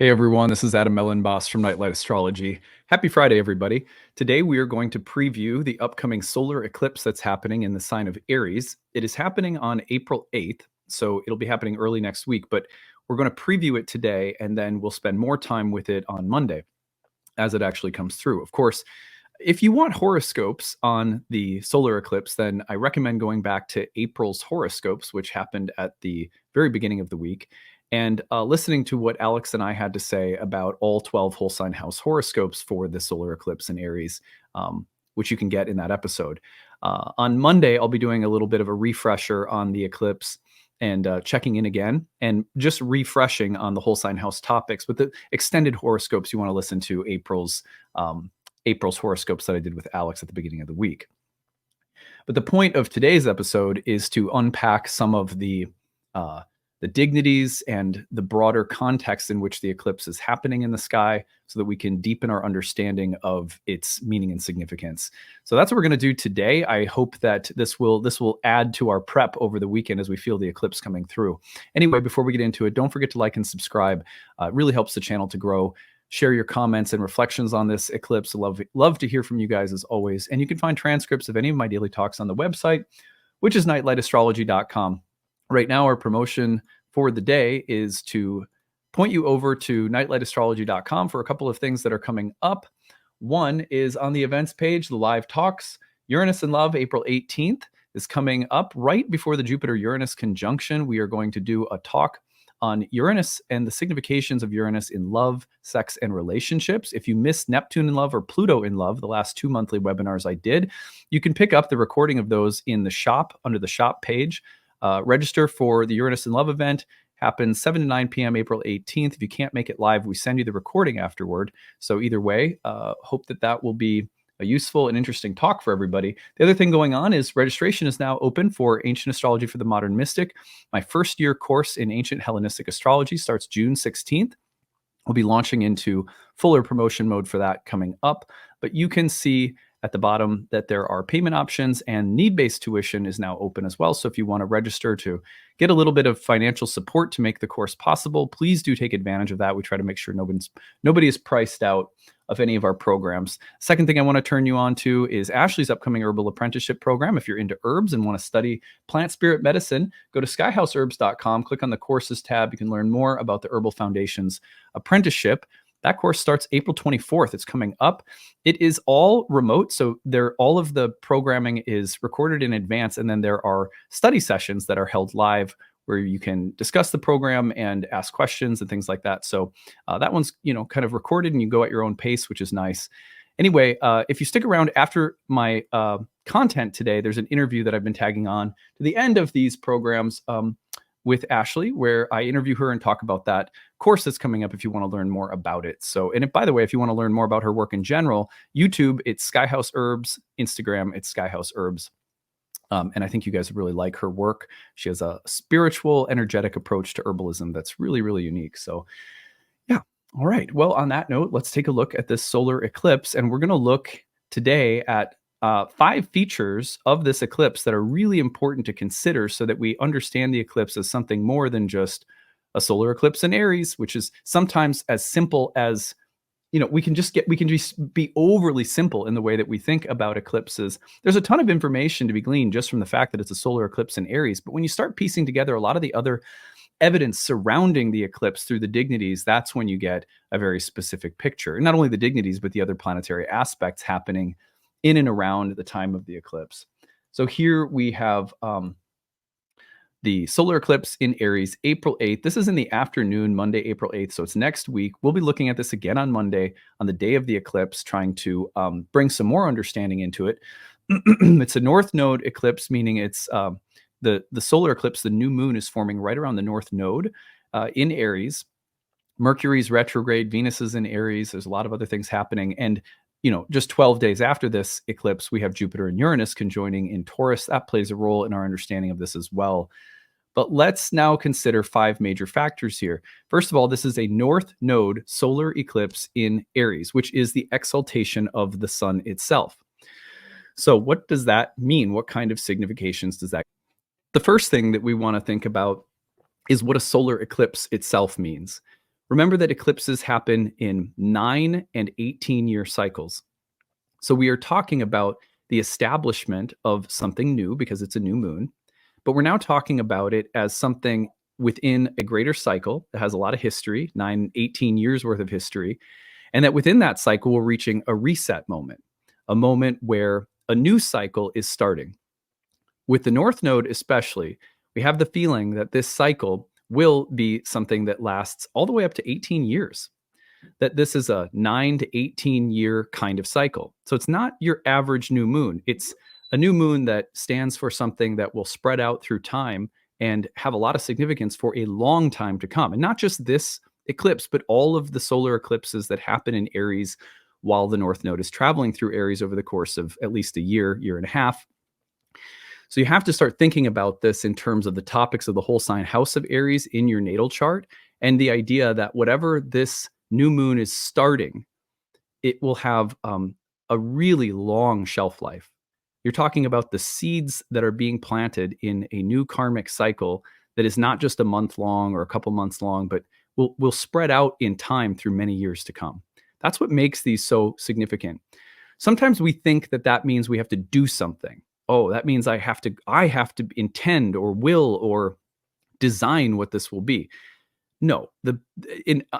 Hey everyone, this is Elenbaas from Nightlight Astrology. Happy Friday, everybody. Today we are going to preview the upcoming solar eclipse that's happening in the sign of Aries. It is happening on April 8th, so it'll be happening early next week, but we're going to preview it today and then we'll spend more time with it on Monday as it actually comes through. Of course, if you want horoscopes on the solar eclipse, then I recommend going back to April's horoscopes, which happened at the very beginning of the week, and listening to what Alex and I had to say about all 12 whole sign house horoscopes for the solar eclipse in Aries, which you can get in that episode. On Monday, I'll be doing a little bit of a refresher on the eclipse and checking in again and just refreshing on the whole sign house topics with the extended horoscopes you want to listen to April's horoscopes that I did with Alex at the beginning of the week. But the point of today's episode is to unpack some of the dignities and the broader context in which the eclipse is happening in the sky so that we can deepen our understanding of its meaning and significance. So that's what we're going to do today. I hope that this will add to our prep over the weekend as we feel the eclipse coming through. Anyway, before we get into it, don't forget to like and subscribe. It really helps the channel to grow. Share your comments and reflections on this eclipse. Love to hear from you guys as always. And you can find transcripts of any of my daily talks on the website, which is nightlightastrology.com. Right now, our promotion for the day is to point you over to nightlightastrology.com for a couple of things that are coming up. One is on the events page, the live talks. Uranus in Love, April 18th, is coming up right before the Jupiter-Uranus conjunction. We are going to do a talk on Uranus and the significations of Uranus in love, sex, and relationships. If you missed Neptune in Love or Pluto in Love, the last 2 monthly webinars I did, you can pick up the recording of those in the shop under the shop page. Register for the Uranus in Love event. Happens 7 to 9 p.m. April 18th. If you can't make it live, we send you the recording afterward. So either way, hope that will be a useful and interesting talk for everybody. The other thing going on is registration is now open for Ancient Astrology for the Modern Mystic. My first year course in Ancient Hellenistic Astrology starts June 16th. We'll be launching into fuller promotion mode for that coming up. But you can see at the bottom that there are payment options, and need-based tuition is now open as well. So if you want to register to get a little bit of financial support to make the course possible, please do take advantage of that. We try to make sure nobody is priced out of any of our programs. Second thing I want to turn you on to is Ashley's upcoming Herbal Apprenticeship program. If you're into herbs and want to study plant spirit medicine, go to skyhouseherbs.com, click on the courses tab. You can learn more about the Herbal Foundation's apprenticeship. That course starts April 24th. It's coming up. It is all remote, so all of the programming is recorded in advance, and then there are study sessions that are held live where you can discuss the program and ask questions and things like that. So that one's kind of recorded, and you go at your own pace, which is nice. Anyway, if you stick around after my content today, there's an interview that I've been tagging on to the end of these programs with Ashley, where I interview her and talk about that course that's coming up if you want to learn more about it. So, and by the way, if you want to learn more about her work in general, YouTube, it's Skyhouse Herbs. Instagram, it's Skyhouse Herbs. And I think you guys really like her work. She has a spiritual, energetic approach to herbalism that's really, really unique. So yeah. All right. Well, on that note, let's take a look at this solar eclipse. And we're going to look today at 5 features of this eclipse that are really important to consider so that we understand the eclipse as something more than just a solar eclipse in Aries, which is sometimes as simple as, we can just be overly simple in the way that we think about eclipses. There's a ton of information to be gleaned just from the fact that it's a solar eclipse in Aries. But when you start piecing together a lot of the other evidence surrounding the eclipse through the dignities, that's when you get a very specific picture. And not only the dignities, but the other planetary aspects happening in and around the time of the eclipse. So here we have the solar eclipse in Aries, April 8th. This is in the afternoon, Monday, April 8th. So it's next week. We'll be looking at this again on Monday, on the day of the eclipse, trying to bring some more understanding into it. It's a north node eclipse, meaning it's the solar eclipse, the new moon is forming right around the north node in Aries. Mercury's retrograde, Venus is in Aries. There's a lot of other things happening. And just 12 days after this eclipse, we have Jupiter and Uranus conjoining in Taurus. That plays a role in our understanding of this as well. But let's now consider 5 major factors here. First of all, this is a north node solar eclipse in Aries, which is the exaltation of the sun itself. So what does that mean? What kind of significations does that? The first thing that we want to think about is what a solar eclipse itself means. Remember that eclipses happen in 9 and 18-year cycles. So we are talking about the establishment of something new because it's a new moon, but we're now talking about it as something within a greater cycle that has a lot of history, 9, 18 years worth of history, and that within that cycle, we're reaching a reset moment, a moment where a new cycle is starting. With the North Node especially, we have the feeling that this cycle will be something that lasts all the way up to 18 years, that this is a 9 to 18 year kind of cycle. So it's not your average new moon. It's a new moon that stands for something that will spread out through time and have a lot of significance for a long time to come. And not just this eclipse, but all of the solar eclipses that happen in Aries while the North Node is traveling through Aries over the course of at least a year, year and a half. So you have to start thinking about this in terms of the topics of the whole sign house of Aries in your natal chart, and the idea that whatever this new moon is starting, it will have a really long shelf life. You're talking about the seeds that are being planted in a new karmic cycle that is not just a month long or a couple months long, but will spread out in time through many years to come. That's what makes these so significant. Sometimes we think that that means we have to do something. Oh, that means I have to intend or will or design what this will be. No,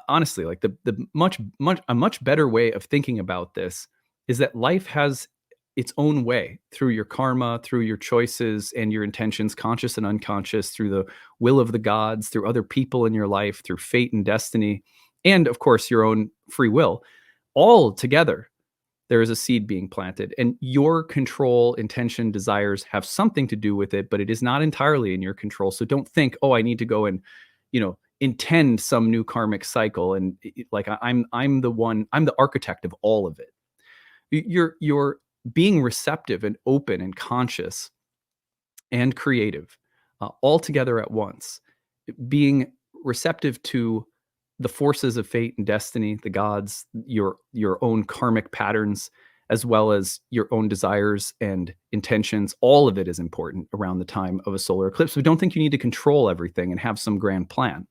honestly, like the much better way of thinking about this is that life has its own way through your karma, through your choices and your intentions, conscious and unconscious, through the will of the gods, through other people in your life, through fate and destiny, and of course your own free will. All together, there is a seed being planted, and your control, intention, desires have something to do with it, but it is not entirely in your control. So don't think, oh, I need to go and, intend some new karmic cycle, and like I'm the architect of all of it. You're being receptive and open and conscious and creative, all together at once, being receptive to the forces of fate and destiny, the gods, your own karmic patterns, as well as your own desires and intentions. All of it is important around the time of a solar eclipse. So don't think you need to control everything and have some grand plan.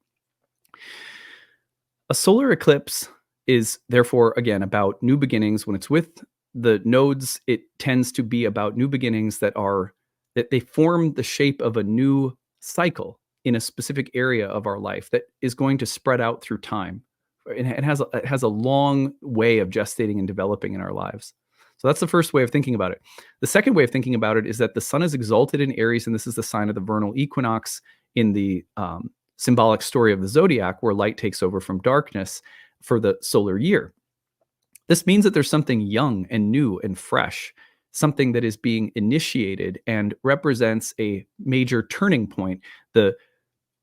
A solar eclipse is therefore, again, about new beginnings. When it's with the nodes, it tends to be about new beginnings that they form the shape of a new cycle in a specific area of our life that is going to spread out through time. It has a long way of gestating and developing in our lives. So that's the first way of thinking about it. The second way of thinking about it is that the sun is exalted in Aries, and this is the sign of the vernal equinox in the symbolic story of the zodiac, where light takes over from darkness for the solar year. This means that there's something young and new and fresh, something that is being initiated and represents a major turning point.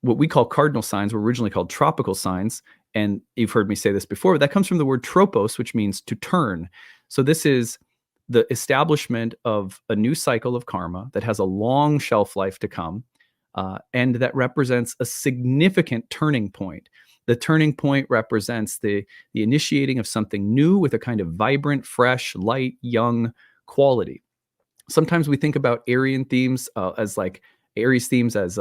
What we call cardinal signs were originally called tropical signs, and you've heard me say this before, but that comes from the word tropos, which means to turn. So this is the establishment of a new cycle of karma that has a long shelf life to come, and that represents a significant turning point. The turning point represents the initiating of something new with a kind of vibrant, fresh, light, young quality. Sometimes we think about Aryan themes as like Aries themes as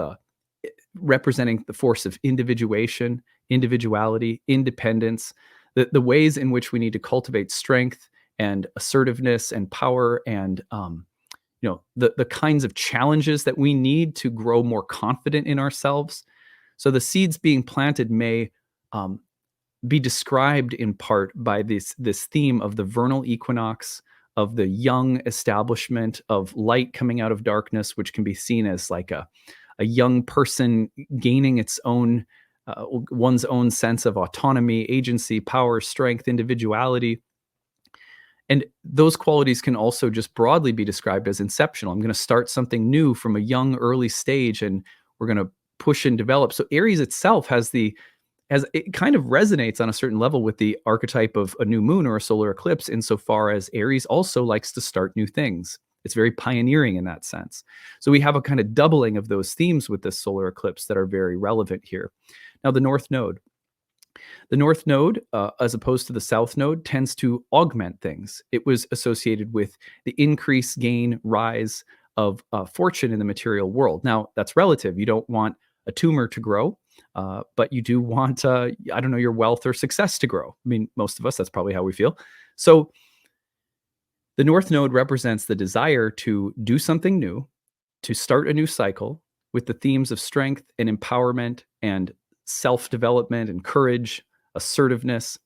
representing the force of individuation, individuality, independence, the ways in which we need to cultivate strength and assertiveness and power, and the kinds of challenges that we need to grow more confident in ourselves. So the seeds being planted may be described in part by this theme of the vernal equinox, of the young establishment of light coming out of darkness, which can be seen as like a young person gaining its own one's own sense of autonomy, agency, power, strength, individuality. And those qualities can also just broadly be described as inceptional. I'm going to start something new from a young, early stage, and we're going to push and develop. So Aries itself it kind of resonates on a certain level with the archetype of a new moon or a solar eclipse, insofar as Aries also likes to start new things. It's very pioneering in that sense. So we have a kind of doubling of those themes with this solar eclipse that are very relevant here. Now, the North Node. The North Node, as opposed to the South Node, tends to augment things. It was associated with the increase, gain, rise of fortune in the material world. Now, that's relative. You don't want a tumor to grow, but you do want, I don't know, your wealth or success to grow. I mean, most of us, that's probably how we feel. So the North Node represents the desire to do something new, to start a new cycle with the themes of strength and empowerment and self development and courage, assertiveness,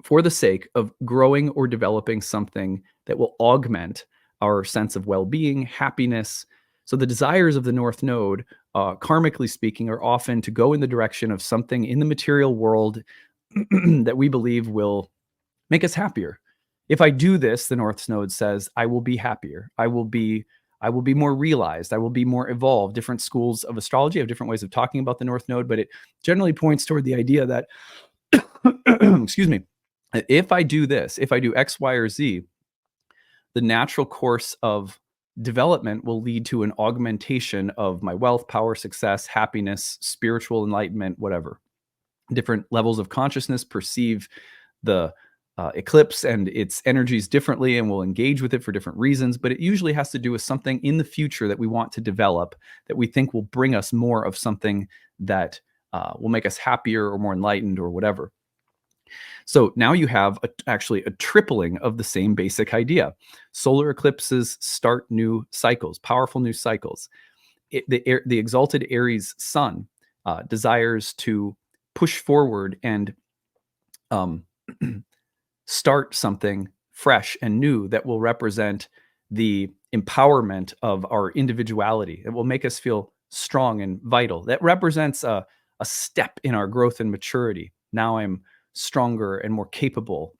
for the sake of growing or developing something that will augment our sense of well being, happiness. So, the desires of the North Node, karmically speaking, are often to go in the direction of something in the material world that we believe will make us happier. If I do this, the North Node says, I will be happier. I will be more realized. I will be more evolved. Different schools of astrology have different ways of talking about the North Node, but it generally points toward the idea that, excuse me, if I do this, if I do X, Y, or Z, the natural course of development will lead to an augmentation of my wealth, power, success, happiness, spiritual enlightenment, whatever. Different levels of consciousness perceive the eclipse and its energies differently and will engage with it for different reasons, but it usually has to do with something in the future that we want to develop that we think will bring us more of something that will make us happier or more enlightened or whatever. So now you have actually a tripling of the same basic idea. Solar eclipses start new cycles, powerful new cycles. The exalted Aries sun desires to push forward and start something fresh and new that will represent the empowerment of our individuality. It will make us feel strong and vital. That represents a step in our growth and maturity. Now I'm stronger and more capable,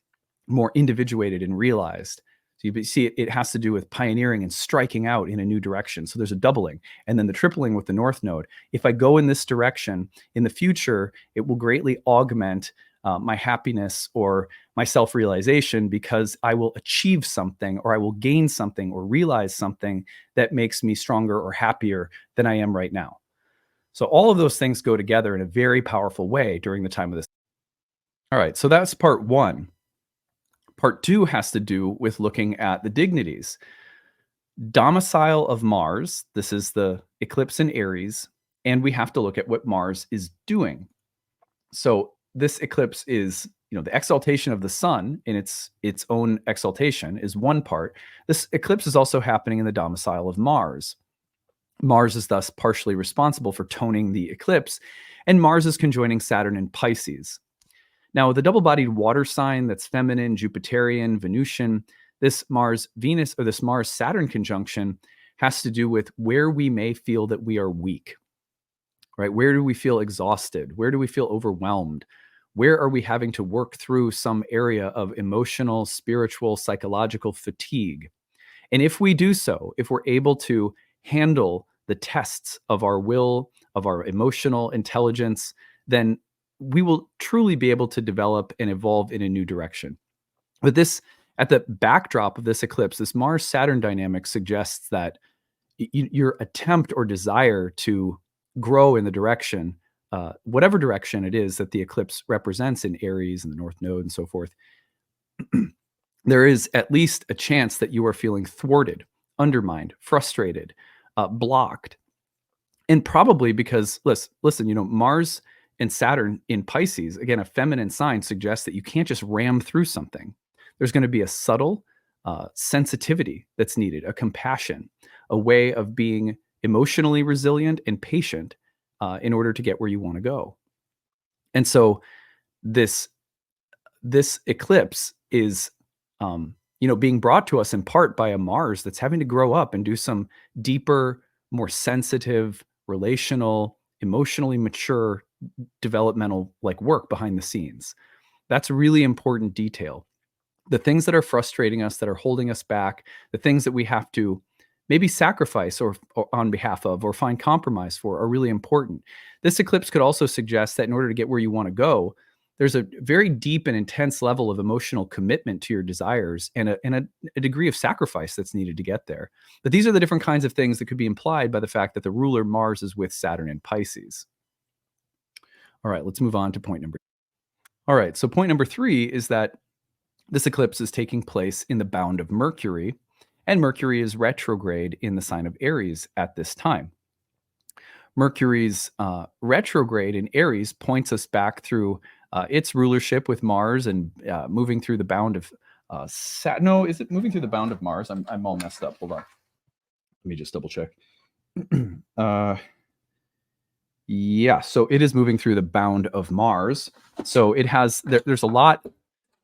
more individuated and realized. So you see, it has to do with pioneering and striking out in a new direction. So there's a doubling. And then the tripling with the North Node. If I go in this direction in the future, it will greatly augment my happiness or my self-realization, because I will achieve something or I will gain something or realize something that makes me stronger or happier than I am right now. So all of those things go together in a very powerful way during the time of this. All right, so that's part one. Part two has to do with looking at the dignities. Domicile of Mars, this is the eclipse in Aries, and we have to look at what Mars is doing. So this eclipse is, the exaltation of the sun in its own exaltation is one part. This eclipse is also happening in the domicile of Mars. Mars is thus partially responsible for toning the eclipse, and Mars is conjoining Saturn in Pisces. Now, the double-bodied water sign that's feminine, Jupiterian, Venusian, this Mars-Venus or this Mars-Saturn conjunction has to do with where we may feel that we are weak, right? Where do we feel exhausted? Where do we feel overwhelmed? Where are we having to work through some area of emotional, spiritual, psychological fatigue? And if we do so, if we're able to handle the tests of our will, of our emotional intelligence, then we will truly be able to develop and evolve in a new direction. But this, at the backdrop of this eclipse, this Mars-Saturn dynamic suggests that your attempt or desire to grow in the direction, whatever direction it is that the eclipse represents in Aries and the North Node and so forth, there is at least a chance that you are feeling thwarted, undermined, frustrated, blocked. And probably because, listen, Mars and Saturn in Pisces, again, a feminine sign, suggests that you can't just ram through something. There's going to be a subtle sensitivity that's needed, a compassion, a way of being emotionally resilient and patient in order to get where you want to go. And so this eclipse is being brought to us in part by a Mars that's having to grow up and do some deeper, more sensitive, relational, emotionally mature, developmental work behind the scenes. That's a really important detail. The things that are frustrating us, that are holding us back, the things that we have to maybe sacrifice or on behalf of or find compromise for are really important. This eclipse could also suggest that in order to get where you want to go, there's a very deep and intense level of emotional commitment to your desires and a degree of sacrifice that's needed to get there. But these are the different kinds of things that could be implied by the fact that the ruler Mars is with Saturn in Pisces. All right, let's move on to point number. All right, so point number 3 is that this eclipse is taking place in the bound of Mercury, and Mercury is retrograde in the sign of Aries at this time. Mercury's retrograde in Aries points us back through its rulership with Mars and moving through the bound of Saturn. No, is it moving through the bound of Mars? I'm all messed up. Hold on. Let me just double check. Yeah, so it is moving through the bound of Mars. So it has there's a lot.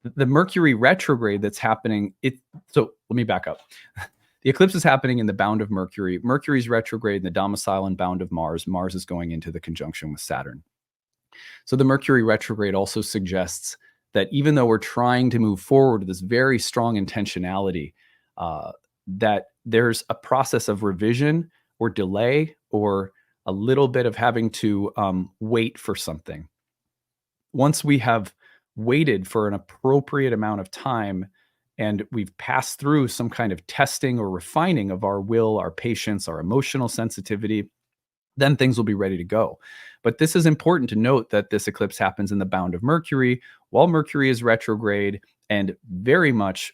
The Mercury retrograde that's happening. So let me back up. The eclipse is happening in the bound of Mercury. Mercury's retrograde in the domicile and bound of Mars. Mars is going into the conjunction with Saturn. So the Mercury retrograde also suggests that even though we're trying to move forward with this very strong intentionality, that there's a process of revision or delay or a little bit of having to wait for something. Once we have waited for an appropriate amount of time and we've passed through some kind of testing or refining of our will, our patience, our emotional sensitivity, then things will be ready to go. But this is important to note that this eclipse happens in the bound of Mercury while Mercury is retrograde and very much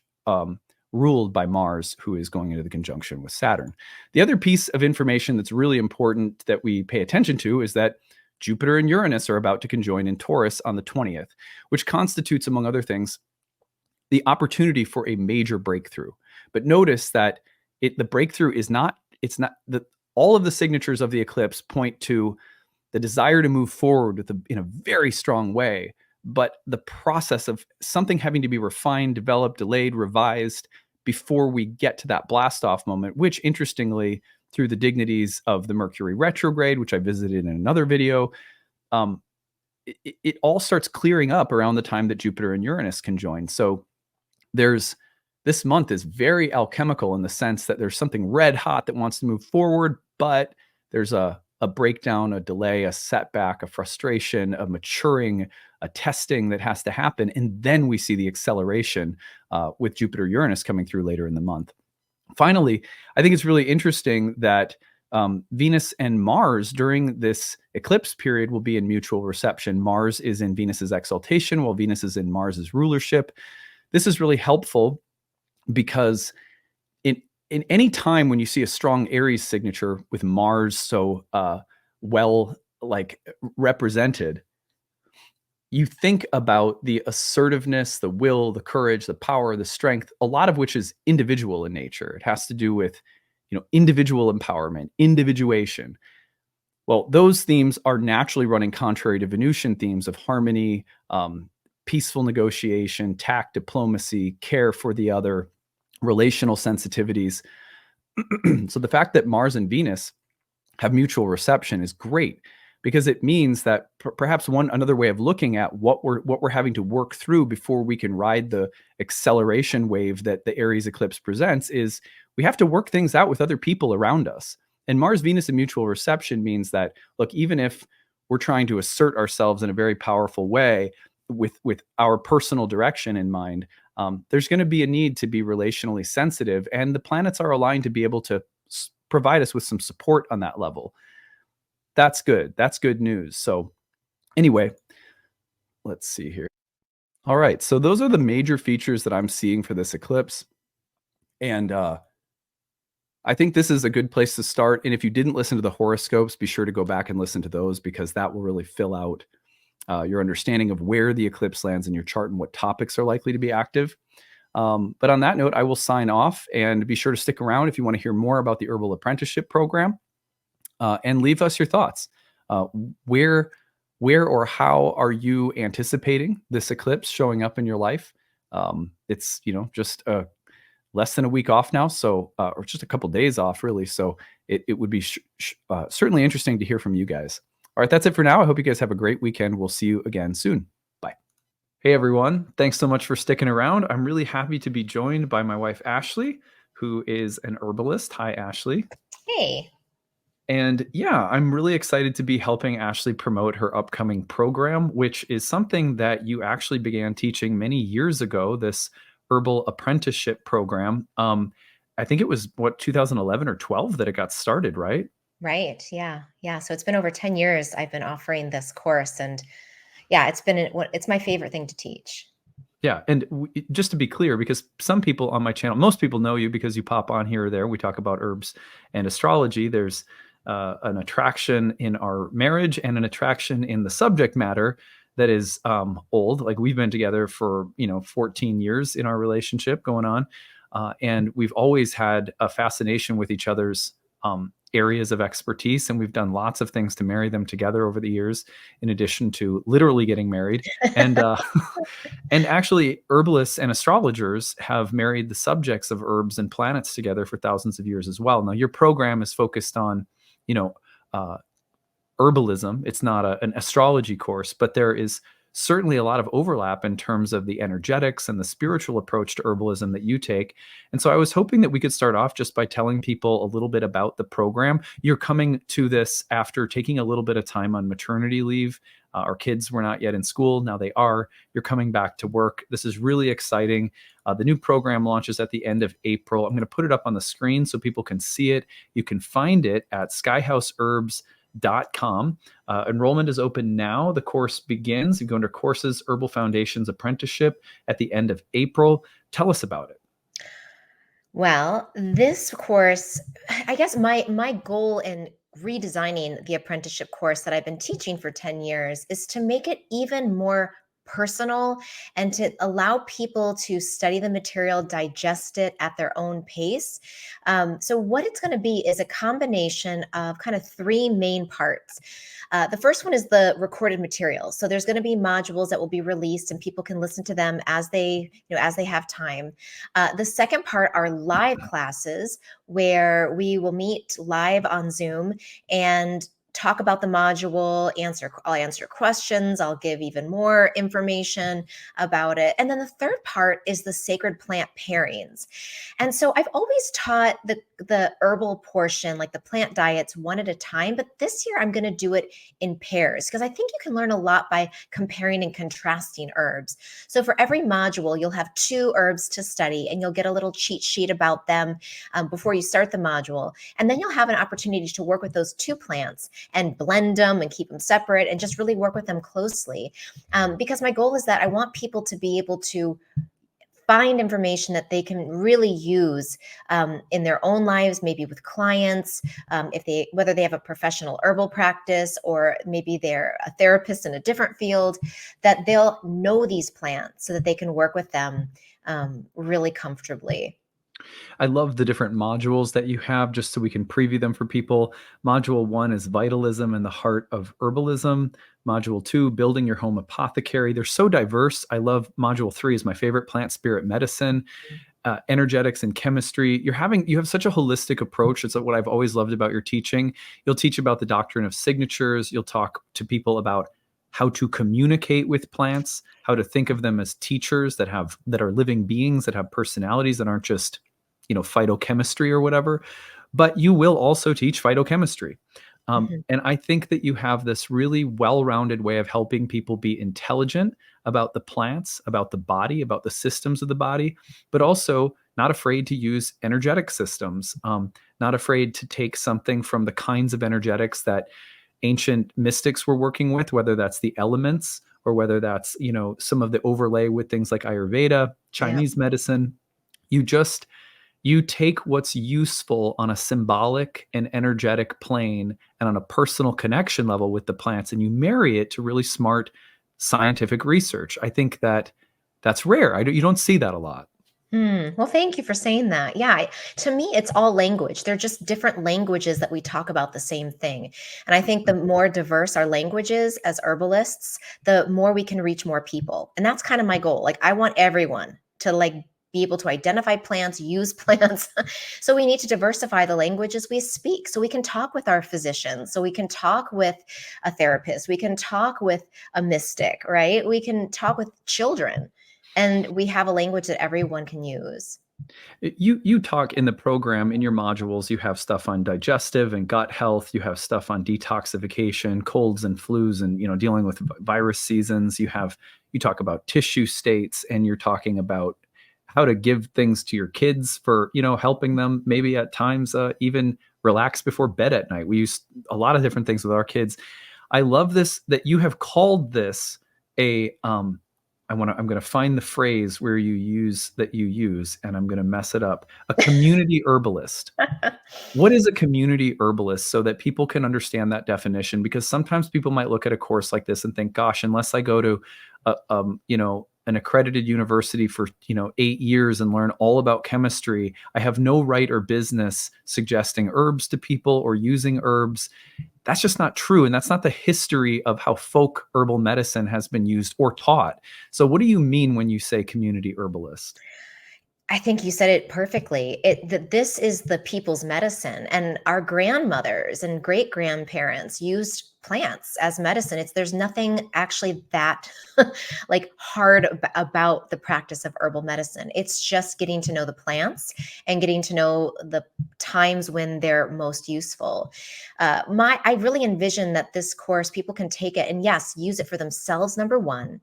ruled by Mars, who is going into the conjunction with Saturn. The other piece of information that's really important that we pay attention to is that Jupiter and Uranus are about to conjoin in Taurus on the 20th, which constitutes, among other things, the opportunity for a major breakthrough. But notice that the breakthrough is not, all of the signatures of the eclipse point to the desire to move forward in a very strong way, but the process of something having to be refined, developed, delayed, revised before we get to that blast off moment, which interestingly, through the dignities of the Mercury retrograde, which I visited in another video, it all starts clearing up around the time that Jupiter and Uranus conjoin. So this month is very alchemical in the sense that there's something red hot that wants to move forward, but there's a breakdown, a delay, a setback, a frustration, a maturing, a testing that has to happen. And then we see the acceleration with Jupiter Uranus coming through later in the month. Finally, I think it's really interesting that Venus and Mars during this eclipse period will be in mutual reception. Mars is in Venus's exaltation while Venus is in Mars's rulership. This is really helpful because in any time when you see a strong Aries signature with Mars so well represented, you think about the assertiveness, the will, the courage, the power, the strength, a lot of which is individual in nature. It has to do with, individual empowerment, individuation. Well, those themes are naturally running contrary to Venusian themes of harmony, peaceful negotiation, tact, diplomacy, care for the other, relational sensitivities. So the fact that Mars and Venus have mutual reception is great because it means that perhaps another way of looking at what we're having to work through before we can ride the acceleration wave that the Aries eclipse presents is we have to work things out with other people around us. And Mars, Venus, and mutual reception means that, look, even if we're trying to assert ourselves in a very powerful way with our personal direction in mind, there's going to be a need to be relationally sensitive, and the planets are aligned to be able to provide us with some support on that level. That's good. That's good news. So anyway, let's see here. All right. So those are the major features that I'm seeing for this eclipse. And I think this is a good place to start. And if you didn't listen to the horoscopes, be sure to go back and listen to those because that will really fill out your understanding of where the eclipse lands in your chart and what topics are likely to be active. But on that note, I will sign off and be sure to stick around if you want to hear more about the Herbal Apprenticeship Program and leave us your thoughts. Where or how are you anticipating this eclipse showing up in your life? It's, just less than a week off now, so or just a couple days off, really. So it would be certainly interesting to hear from you guys. All right, that's it for now. I hope you guys have a great weekend. We'll see you again soon. Bye. Hey, everyone. Thanks so much for sticking around. I'm really happy to be joined by my wife, Ashley, who is an herbalist. Hi, Ashley. Hey. And yeah, I'm really excited to be helping Ashley promote her upcoming program, which is something that you actually began teaching many years ago, this Herbal Apprenticeship Program. I think it was, 2011 or 12 that it got started, right? Right. Yeah. Yeah. So it's been over 10 years I've been offering this course. And yeah, it's my favorite thing to teach. Yeah. And just to be clear, because some people on my channel, most people know you because you pop on here or there. We talk about herbs and astrology. There's an attraction in our marriage and an attraction in the subject matter that is old. Like we've been together for 14 years in our relationship going on, and we've always had a fascination with each other's areas of expertise, and we've done lots of things to marry them together over the years, in addition to literally getting married. And and actually, herbalists and astrologers have married the subjects of herbs and planets together for thousands of years as well. Now, your program is focused on, you know, uh, herbalism. It's not an astrology course, but there is certainly a lot of overlap in terms of the energetics and the spiritual approach to herbalism that you take. And so I was hoping that we could start off just by telling people a little bit about the program. You're coming to this after taking a little bit of time on maternity leave. Our kids were not yet in school. Now they are. You're coming back to work. This is really exciting. The new program launches at the end of April. I'm going to put it up on the screen so people can see it. You can find it at skyhouseherbs.com. Enrollment is open now. The course begins. You go under Courses, Herbal Foundations Apprenticeship at the end of April. Tell us about it. Well, this course, I guess my goal in redesigning the apprenticeship course that I've been teaching for 10 years is to make it even more personal and to allow people to study the material, digest it at their own pace. So what it's going to be is a combination of kind of three main parts. The first one is the recorded material. So there's going to be modules that will be released and people can listen to them as they have time. The second part are live classes where we will meet live on Zoom and talk about the module, I'll answer questions, I'll give even more information about it. And then the third part is the sacred plant pairings. And so I've always taught the herbal portion, like the plant diets, one at a time, but this year I'm going to do it in pairs because I think you can learn a lot by comparing and contrasting herbs. So for every module, you'll have 2 herbs to study and you'll get a little cheat sheet about them before you start the module. And then you'll have an opportunity to work with those 2 plants and blend them and keep them separate and just really work with them closely. Because my goal is that I want people to be able to find information that they can really use in their own lives, maybe with clients, whether they have a professional herbal practice or maybe they're a therapist in a different field, that they'll know these plants so that they can work with them really comfortably. I love the different modules that you have just so we can preview them for people. Module 1 is Vitalism and the Heart of Herbalism. Module 2, Building Your Home Apothecary. They're so diverse. I love Module 3 is my favorite, Plant Spirit Medicine. Energetics and chemistry. You have such a holistic approach. It's what I've always loved about your teaching. You'll teach about the doctrine of signatures. You'll talk to people about how to communicate with plants, how to think of them as teachers that are living beings that have personalities that aren't just phytochemistry or whatever, but you will also teach phytochemistry. And I think that you have this really well-rounded way of helping people be intelligent about the plants, about the body, about the systems of the body, but also not afraid to use energetic systems, not afraid to take something from the kinds of energetics that ancient mystics were working with, whether that's the elements or whether that's, some of the overlay with things like Ayurveda, Chinese medicine. You take what's useful on a symbolic and energetic plane and on a personal connection level with the plants, and you marry it to really smart scientific research. I think that's rare. You don't see that a lot. Well, thank you for saying that. Yeah, to me, it's all language. They're just different languages that we talk about the same thing. And I think the more diverse our languages as herbalists, the more we can reach more people. And that's kind of my goal. Like, I want everyone to be able to identify plants, use plants. So we need to diversify the languages we speak so we can talk with our physicians, so we can talk with a therapist, we can talk with a mystic, right? We can talk with children. And we have a language that everyone can use. You talk in the program, in your modules, you have stuff on digestive and gut health. You have stuff on detoxification, colds and flus, and dealing with virus seasons. You talk about tissue states, and you're talking about how to give things to your kids for helping them maybe at times even relax before bed at night. We use a lot of different things with our kids. I love this that you have called this a I'm going to find the phrase where you use, and I'm going to mess it up. A community herbalist. What is a community herbalist, so that people can understand that definition? Because sometimes people might look at a course like this and think, gosh, unless I go to an accredited university for 8 years and learn all about chemistry, I have no right or business suggesting herbs to people or using herbs. That's just not true. And that's not the history of how folk herbal medicine has been used or taught. So what do you mean when you say community herbalist? I think you said it perfectly. This is the people's medicine, and our grandmothers and great grandparents used plants as medicine. There's nothing actually that like hard about the practice of herbal medicine. It's just getting to know the plants and getting to know the times when they're most useful. I really envision that this course, people can take it and, yes, use it for themselves, number one,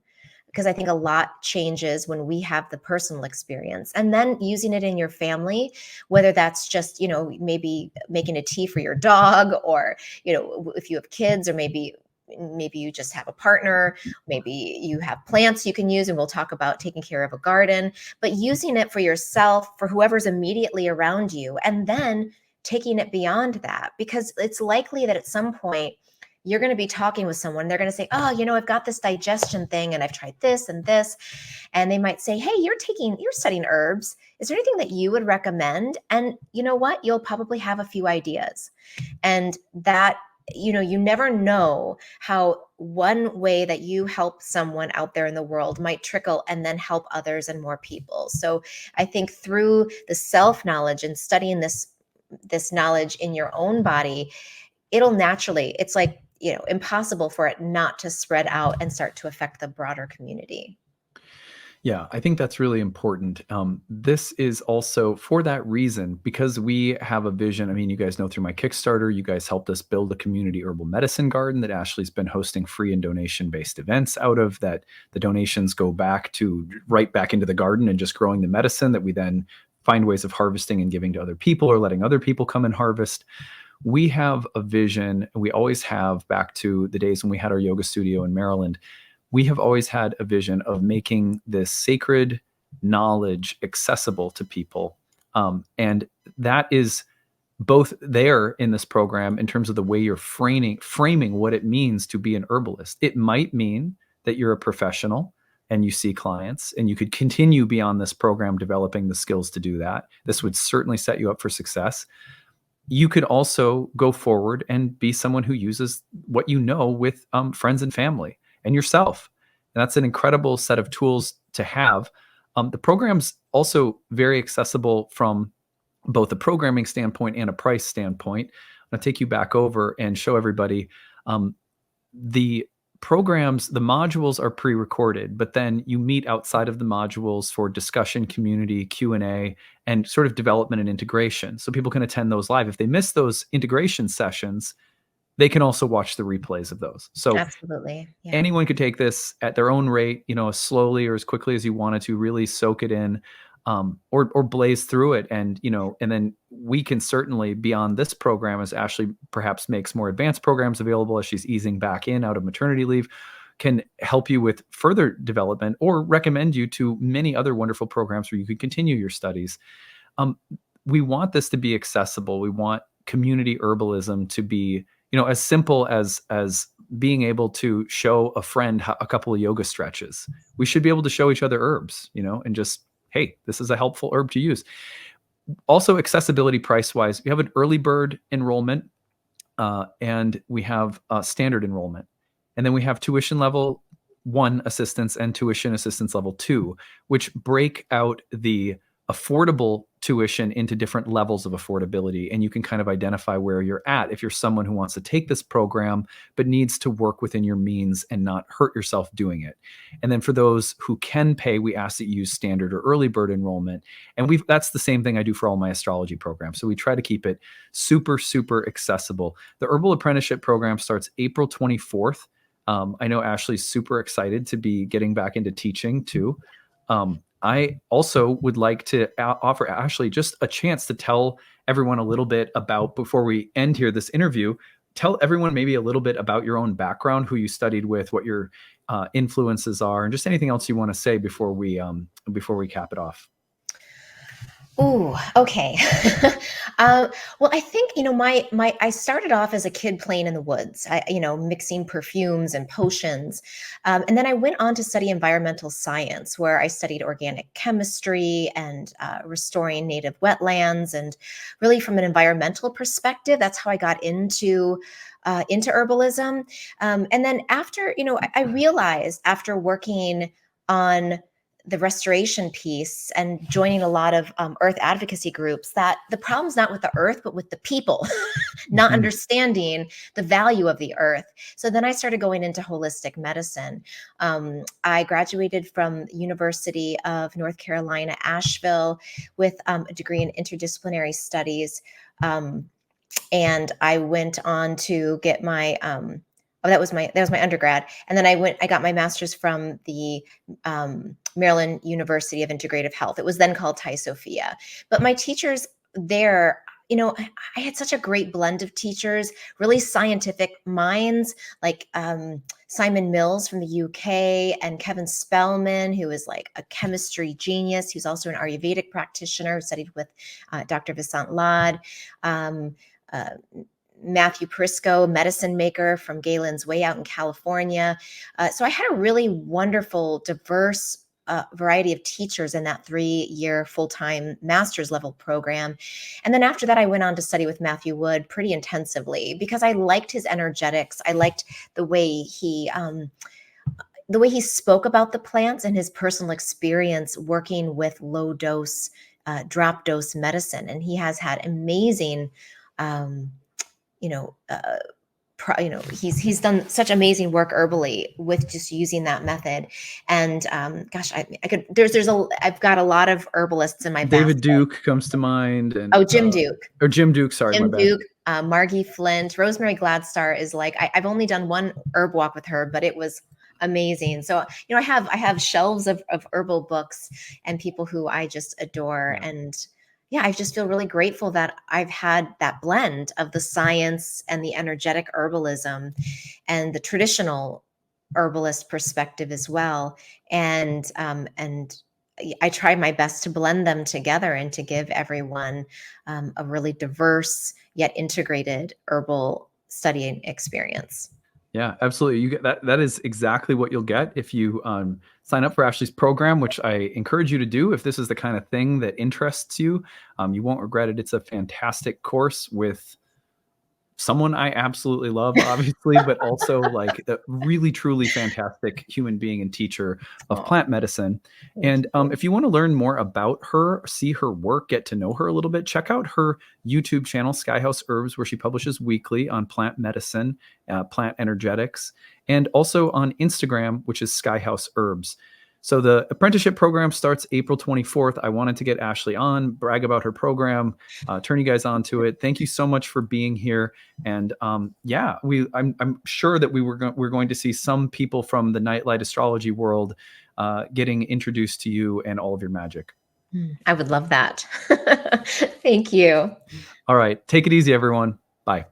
because I think a lot changes when we have the personal experience, and then using it in your family, whether that's just, maybe making a tea for your dog, or, if you have kids, or maybe you just have a partner, maybe you have plants you can use, and we'll talk about taking care of a garden, but using it for yourself, for whoever's immediately around you, and then taking it beyond that, because it's likely that at some point you're going to be talking with someone. They're going to say, oh, I've got this digestion thing and I've tried this and this. And they might say, hey, you're studying herbs. Is there anything that you would recommend? And you know what? You'll probably have a few ideas. And that, you never know how one way that you help someone out there in the world might trickle and then help others and more people. So I think through the self-knowledge and studying this knowledge in your own body, it'll naturally, it's like, impossible for it not to spread out and start to affect the broader community. Yeah, I think that's really important. This is also for that reason, because we have a vision. I mean, you guys know through my Kickstarter, you guys helped us build a community herbal medicine garden that Ashley's been hosting free and donation-based events out of, that the donations go back to right back into the garden and just growing the medicine that we then find ways of harvesting and giving to other people, or letting other people come and harvest. We have a vision, and we always have, back to the days when we had our yoga studio in Maryland. We have always had a vision of making this sacred knowledge accessible to people. And that is both there in this program in terms of the way you're framing what it means to be an herbalist. It might mean that you're a professional and you see clients, and you could continue beyond this program developing the skills to do that. This would certainly set you up for success. You could also go forward and be someone who uses what you know with friends and family and yourself. And that's an incredible set of tools to have. The program's also very accessible from both a programming standpoint and a price standpoint. I'm going to take you back over and show everybody the programs. The modules are pre-recorded, but then you meet outside of the modules for discussion, community, Q&A, and sort of development and integration. So people can attend those live. If they miss those integration sessions, they can also watch the replays of those. So Absolutely. Yeah. anyone could take this at their own rate, as slowly or as quickly as you wanted to, really soak it in, or blaze through it. And, and then we can certainly, beyond this program, as Ashley perhaps makes more advanced programs available as she's easing back in out of maternity leave, can help you with further development or recommend you to many other wonderful programs where you could continue your studies. We want this to be accessible. We want community herbalism to be, as simple as being able to show a friend a couple of yoga stretches. We should be able to show each other herbs, and just, hey, this is a helpful herb to use. Also, accessibility price-wise, we have an early bird enrollment, and we have standard enrollment. And then we have tuition level 1 assistance and tuition assistance level 2, which break out the affordable tuition into different levels of affordability. And you can kind of identify where you're at if you're someone who wants to take this program but needs to work within your means and not hurt yourself doing it. And then for those who can pay, we ask that you use standard or early bird enrollment. And that's the same thing I do for all my astrology programs. So we try to keep it super, super accessible. The Herbal Apprenticeship program starts April 24th. I know Ashley's super excited to be getting back into teaching too. I also would like to offer Ashley just a chance to tell everyone a little bit about, before we end here this interview, tell everyone maybe a little bit about your own background, who you studied with, what your influences are, and just anything else you want to say before we cap it off. Ooh, okay. Well, I think my I started off as a kid playing in the woods. Mixing perfumes and potions, and then I went on to study environmental science, where I studied organic chemistry and restoring native wetlands, and really from an environmental perspective, that's how I got into herbalism. And then after, I realized after working on the restoration piece and joining a lot of earth advocacy groups that the problem's not with the earth but with the people not Mhm. understanding the value of the earth. So then I started going into holistic medicine. I graduated from University of North Carolina, Asheville, with a degree in interdisciplinary studies. And I went on to get my that was my undergrad, and then I got my master's from the Maryland University of Integrative Health. It was then called Thai Sophia. But my teachers there, I had such a great blend of teachers, really scientific minds, like Simon Mills from the UK, and Kevin Spellman, who is like a chemistry genius, who's also an Ayurvedic practitioner, who studied with Dr. Vasant Lad. Um, uh, Matthew Prisco, medicine maker from Galen's Way out in California. So I had a really wonderful, diverse variety of teachers in that 3-year full-time master's level program. And then after that, I went on to study with Matthew Wood pretty intensively because I liked his energetics. I liked the way he spoke about the plants and his personal experience working with low dose, drop dose medicine. And he has had amazing um, you know, he's done such amazing work herbally with just using that method. And gosh, I could I've got a lot of herbalists in my David basket. Duke comes to mind, and Oh, Jim Duke. or Jim Duke. Sorry, my Jim bad. Duke, Margie Flint, Rosemary Gladstar is like I've only done one herb walk with her, but it was amazing. So I have shelves of herbal books and people who I just adore, Yeah. and yeah, I just feel really grateful that I've had that blend of the science and the energetic herbalism and the traditional herbalist perspective as well, and I try my best to blend them together and to give everyone a really diverse yet integrated herbal studying experience. Yeah, absolutely. You get that. That is exactly what you'll get if you sign up for Ashley's program, which I encourage you to do. If this is the kind of thing that interests you, you won't regret it. It's a fantastic course with someone I absolutely love, obviously, but also like a really, truly fantastic human being and teacher of Oh, plant medicine. thank And you. if you want to learn more about her, see her work, get to know her a little bit, check out her YouTube channel, Skyhouse Herbs, where she publishes weekly on plant medicine, plant energetics, and also on Instagram, which is Skyhouse Herbs. So the apprenticeship program starts April 24th. I wanted to get Ashley on, brag about her program, turn you guys on to it. Thank you so much for being here. And yeah, I'm sure that we're going to see some people from the Nightlight astrology world getting introduced to you and all of your magic. I would love that. Thank you. All right, take it easy, everyone. Bye.